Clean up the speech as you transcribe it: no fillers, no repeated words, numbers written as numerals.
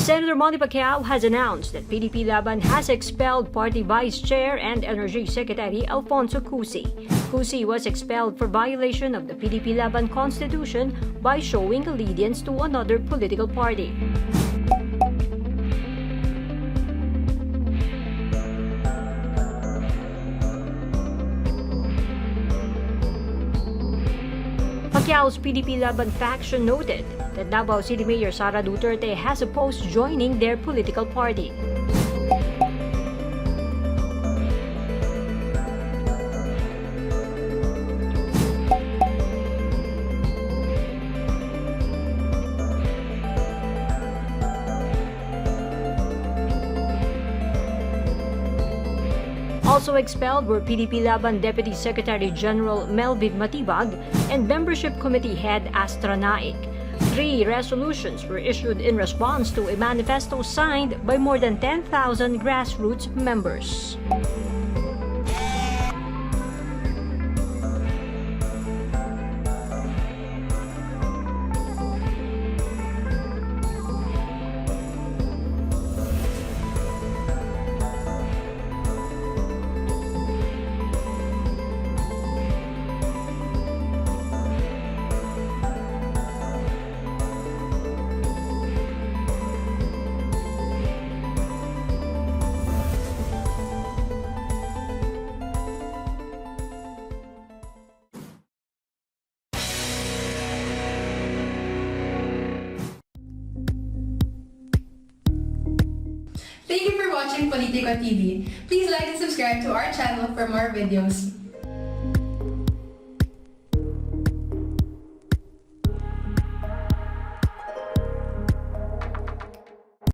Senator Manny Pacquiao has announced that PDP-Laban has expelled Party Vice Chair and Energy Secretary Alfonso Cusi. Cusi was expelled for violation of the PDP-Laban Constitution by showing allegiance to another political party. Pacquiao's PDP-Laban faction noted that Davao City Mayor Sara Duterte has opposed joining their political party. Also expelled were PDP-Laban Deputy Secretary General Melvin Matibag and Membership Committee Head Astra Naik. 3 resolutions were issued in response to a manifesto signed by more than 10,000 grassroots members. Thank you for watching Politico TV. Please like and subscribe to our channel for more videos.